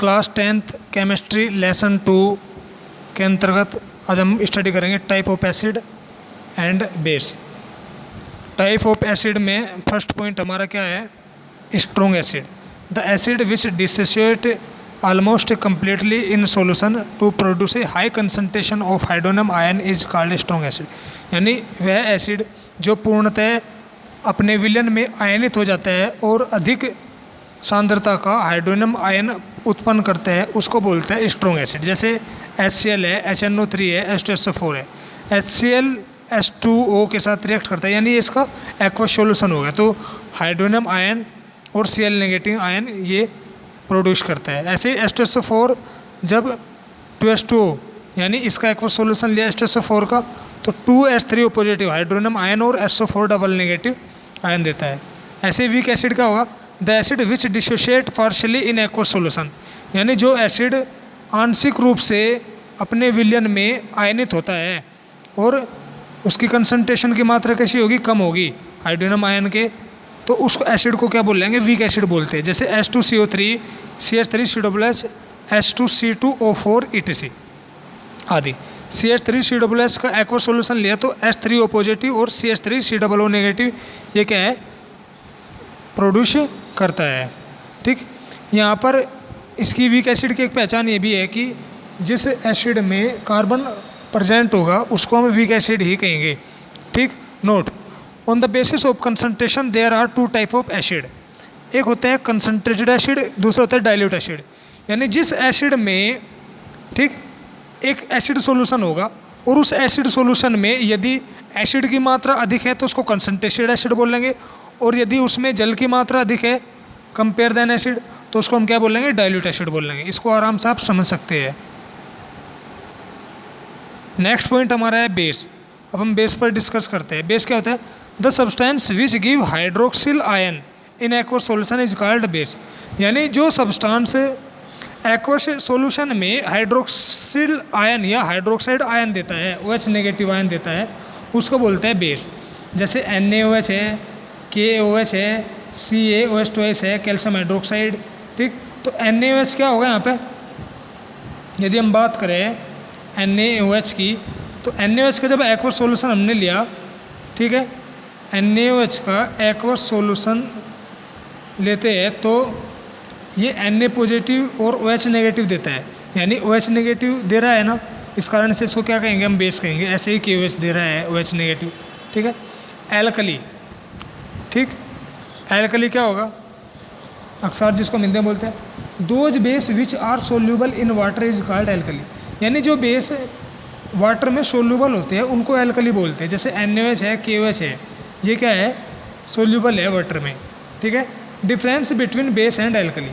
Class 10th chemistry lesson 2 के अंतर्गत आज हम स्टडी करेंगे type of acid and base. Type of acid में फर्स्ट पॉइंट हमारा क्या है, strong acid. The acid which dissociate almost completely in solution to produce a high concentration of hydronium ion is called strong acid. यानी वह acid जो पूर्णतः अपने विलयन में आयनित हो जाता है और अधिक सांद्रता का हाइड्रोनियम आयन उत्पन्न करते हैं, उसको बोलते हैं स्ट्रॉन्ग एसिड। जैसे HCl है, HNO3 है, H2SO4 है। HCl H2O के साथ रिएक्ट करता है, यानी इसका एक्वस सॉल्यूशन होगा, तो हाइड्रोनियम आयन और Cl नेगेटिव आयन ये प्रोड्यूस करता है। ऐसे H2SO4 जब 2H2O यानी इसका एक्वस सॉल्यूशन लिया H2SO4 का, तो 2H3O पॉजिटिव हाइड्रोनियम आयन और SO4 डबल नेगेटिव आयन देता है। ऐसे वीक एसिड क्या होगा, the acid which dissociate partially in aqueous solution, यानी जो एसिड आंशिक रूप से अपने विलयन में आयनित होता है और उसकी कंसंट्रेशन की मात्रा कैसी होगी, कम होगी हाइड्रोनियम आयन के, तो उसको एसिड को क्या बोल लेंगे, वीक एसिड बोलते हैं। जैसे H2CO3, CH3COOH, H2C2O4 etc आदि। CH3COOH का एक्वस सॉल्यूशन लिया तो H3O पॉजिटिव और CH3COO नेगेटिव ये क्या है, प्रोड्यूस करता है। ठीक, यहाँ पर इसकी वीक एसिड की एक पहचान ये भी है कि जिस एसिड में कार्बन प्रेजेंट होगा उसको हम वीक एसिड ही कहेंगे। ठीक, note on the basis of concentration there are two type of acid. एक होता है कंसंट्रेटेड एसिड, दूसरा होता है डाइल्यूट एसिड। यानी जिस एसिड में ठीक एक एसिड सॉल्यूशन होगा और उस एसिड सॉल्यूशन में यदि एसिड की मात्रा अधिक है तो उसको कंसंट्रेटेड एसिड बोलेंगे, और यदि उसमें जल की मात्रा अधिक है कंपेयर देन एसिड तो उसको हम क्या बोलेंगे, डाइल्यूट एसिड बोलेंगे। इसको आराम से आप समझ सकते हैं। नेक्स्ट पॉइंट हमारा है बेस। अब हम बेस पर डिस्कस करते हैं। बेस क्या होता है, the substance which give hydroxyl ion in aqueous solution is called base. यानी जो सब्सटेंस एक्वस सॉल्यूशन में हाइड्रोक्सिल आयन या हाइड्रोक्साइड आयन देता है, OH नेगेटिव आयन देता है, उसको बोलते हैं बेस। जैसे NaOH है, KOH है, CaOH2 है, कैल्शियम हाइड्रोक्साइड। ठीक, तो NaOH क्या होगा यहाँ पे, यदि हम बात करें NaOH की, तो NaOH का जब एक्वस सॉल्यूशन हमने लिया, ठीक है, NaOH का एक्वस सॉल्यूशन लेते हैं तो ये Na पॉजिटिव और OH नेगेटिव देता है, यानी OH नेगेटिव दे रहा है ना, इस कारण से इसको क्या कहेंगे, हम बेस कहेंगे। ऐसे ही KOH दे रहा है OH नेगेटिव। ठीक है, एल्कली। ठीक, एल्कली क्या होगा, अक्सर जिसको हम हिंदी में बोलते हैं, those base which are soluble in water is called alkali. यानी जो बेस वाटर में सोल्यूबल होते हैं उनको एल्कली बोलते हैं। जैसे NaOH है, KOH है, ये क्या है, सोल्यूबल है वाटर में। ठीक है, difference between base and alkali,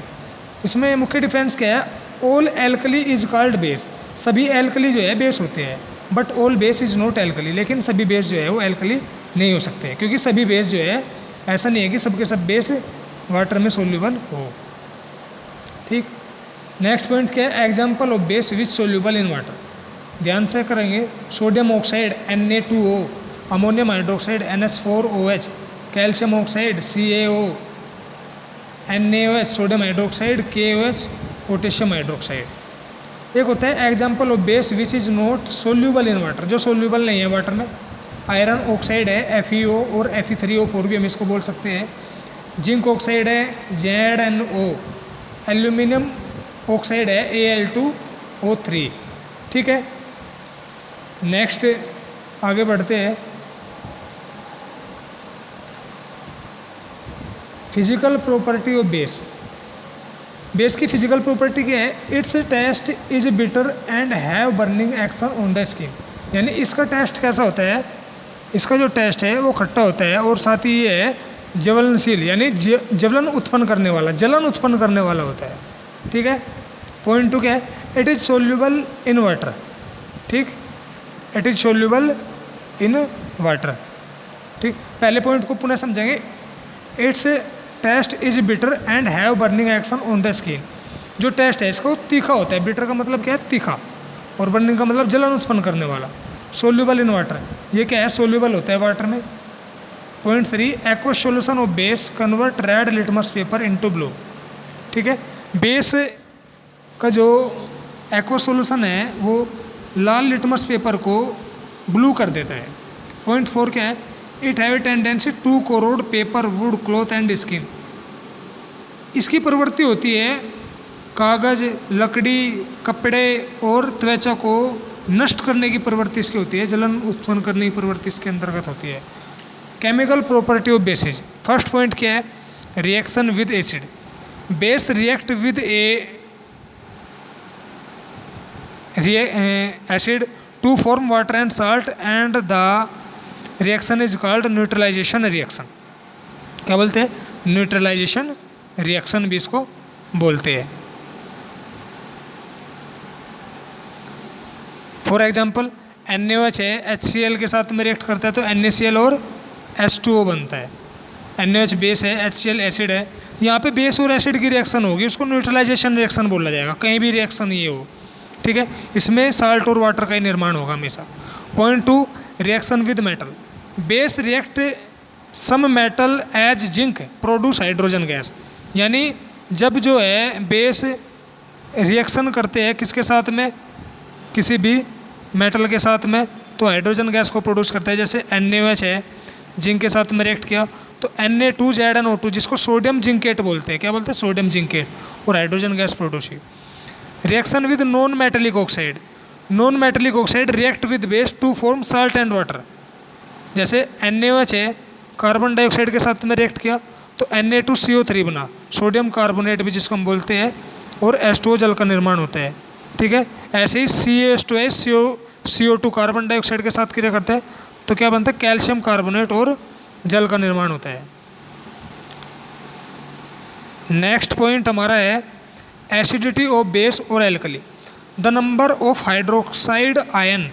इसमें मुख्य डिफरेंस क्या है, all alkali is called base. सभी एल्कली जो है बेस होते हैं, but all base is not alkali. लेकिन सभी बेस जो है वो एल्कली नहीं हो सकते, क्योंकि सभी बेस जो है, ऐसा नहीं है कि सबके सब बेस वाटर में सोल्यूबल हो। ठीक, नेक्स्ट पॉइंट क्या है, example of base which soluble in water. ध्यान से करेंगे, sodium oxide Na2O, ammonium hydroxide NH4OH, calcium oxide CaO, NaOH sodium hydroxide, KOH potassium hydroxide. एक होता है example of base which is not soluble in water, जो soluble नहीं है water में। आयरन ऑक्साइड है FeO और Fe3O4 भी हम इसको बोल सकते हैं। जिंक ऑक्साइड है ZnO, एल्यूमिनियम ऑक्साइड है Al2O3। ठीक है, नेक्स्ट आगे बढ़ते हैं। Physical property of base. Base की फिजिकल प्रॉपर्टी क्या है, its taste is bitter and have burning action on the skin. यानी इसका टेस्ट कैसा होता है, इसका जो टेस्ट है वो खट्टा होता है और साथ ही ये है ज्वलनशील, यानी ज्वलन उत्पन्न करने वाला, जलन उत्पन्न करने वाला होता है। ठीक है, पॉइंट 2 क्या है, it is soluble in water. ठीक, it is soluble in water. ठीक, पहले पॉइंट को पुनः समझेंगे। Its taste is bitter and have burning action on the skin. जो टेस्ट है इसको तीखा होता है, बिटर का मतलब क्या है, तीखा, और बर्निंग का मतलब जलन उत्पन्न करने वाला। सोल्यूबल इन वाटर, ये क्या है, सोल्यूबल होता है वाटर में। Point 3, aqueous solution of base convert red litmus paper into blue. ठीक है, बेस का जो एक्वा सॉल्यूशन है वो लाल लिटमस पेपर को ब्लू कर देता है। पॉइंट 4 क्या है, it have a tendency to corrode paper, wood, cloth and skin. इसकी प्रवृत्ति होती है कागज़, लकड़ी, कपड़े और त्वचा को नष्ट करने की प्रवृत्ति इसकी होती है, जलन उत्पन्न करने की प्रवृत्ति इसके अंतर्गत होती है। Chemical property of bases, first point क्या है, reaction with acid. Base react with acid to form water and salt and the reaction is called neutralisation reaction. क्या बोलते हैं, न्यूट्रलाइजेशन रिएक्शन भी इसको बोलते हैं। फॉर एग्जाम्पल NaOH है, HCl के साथ में रिएक्ट करता है तो NaCl और H2O बनता है। NaOH बेस है, HCl एसिड है, यहाँ पे बेस और एसिड की रिएक्शन होगी, उसको न्यूट्रलाइजेशन रिएक्शन बोला जाएगा, कहीं भी रिएक्शन ये हो, ठीक है। इसमें साल्ट और वाटर का ही निर्माण होगा हमेशा। Point 2, reaction with metal. Base react some metal as zinc produce hydrogen gas. यानी जब जो है बेस रिएक्शन करते हैं किसके साथ में, किसी भी मेटल के साथ में, तो हाइड्रोजन गैस को प्रोड्यूस करता है। जैसे NaOH है, जिंक के साथ में रिएक्ट किया तो Na2ZnO2 जिसको सोडियम जिंकेट बोलते हैं, क्या बोलते हैं, सोडियम जिंकेट, और हाइड्रोजन गैस प्रोड्यूस हुई। Reaction with non metallic oxide. Non metallic oxide react with base to form salt and water. जैसे NaOH है, कार्बन डाइऑक्साइड के साथ में रिएक्ट किया तो Na2CO3 बना, सोडियम कार्बोनेट भी जिसको हम बोलते हैं, और H2O जल का निर्माण होता है, ठीक है। ऐसे ही CaH2 CO2 कार्बन डाइऑक्साइड के साथ क्रिया करता है तो क्या बनता है, कैल्शियम कार्बोनेट और जल का निर्माण होता है। नेक्स्ट पॉइंट हमारा है एसिडिटी ऑफ बेस और alkali. The number of hydroxide ion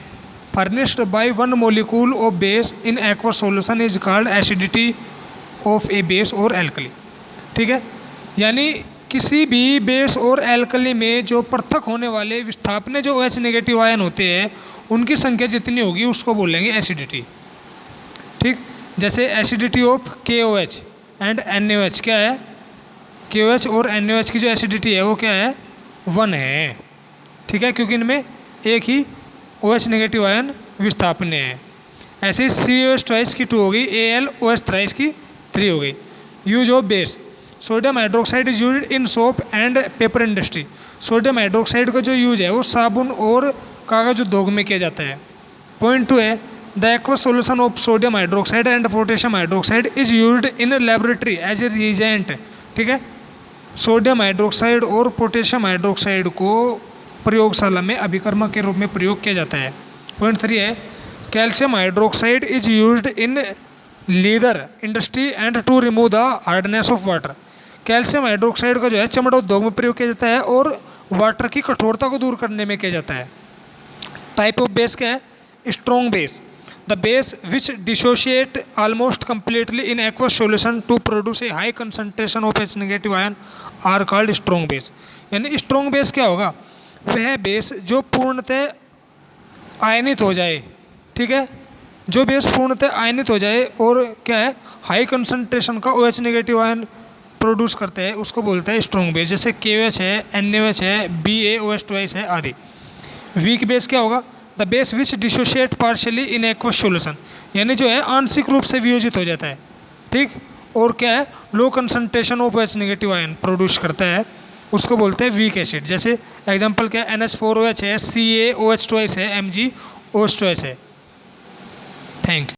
furnished by one molecule of base in aqua solution is called acidity of A base और एल्कली, ठीक है। यानी किसी भी बेस और एल्कली में जो पृथक होने वाले विस्थापन जो OH नेगेटिव आयन होते हैं उनकी संख्या जितनी होगी उसको बोलेंगे एसिडिटी, ठीक। जैसे acidity of KOH and NaOH क्या है, KOH और NaOH की जो एसिडिटी है वो क्या है, 1 है, ठीक है, क्योंकि इनमें एक ही OH नेगेटिव आयन विस्थापन है। ऐसे ही COH की 2 हो गई, AlOH की 3 हो गई। Use of base, sodium hydroxide is use in soap and paper industry. Sodium hydroxide का जो यूज है वो साबुन और कागज उद्योग में किया जाता है। पॉइंट 2 है the aqua solution of sodium hydroxide and potassium hydroxide is used in laboratory as a reagent, ठीक है। सोडियम हाइड्रोक्साइड और पोटेशियम हाइड्रोक्साइड को प्रयोगशाला में अभिकर्मक के रूप में प्रयोग किया जाता है। पॉइंट 3 है calcium hydroxide is used in leather industry and to remove the hardness of water. Calcium hydroxide का जो है चमड़ा उद्योग में प्रयोग किया जाता है और वाटर की कठोरता को दूर करने में किया जाता है। टाइप ऑफ बेस क्या है, strong base. The base which dissociate almost completely in aqueous solution to produce a high concentration of H negative ion are called strong base. यानी स्ट्रॉन्ग बेस क्या होगा, वह बेस जो पूर्णतः आयनित हो जाए, ठीक है, जो बेस पूर्णतः आयनित हो जाए और क्या है हाई कंसंट्रेशन का OH नेगेटिव आयन प्रोड्यूस करते हैं उसको बोलते हैं स्ट्रॉन्ग बेस। जैसे KOH है, NaOH है, BaOH है आदि। वीक बेस क्या होगा, the base which dissociate partially in aqueous solution, यानी जो है आंशिक रूप से वियोजित हो जाता है, ठीक, और क्या है low concentration of OH negative ion produce करता है उसको बोलते हैं वीक एसिड। जैसे एग्जांपल क्या है, NH4OH है, CaOH है, MgOH है। Thank you.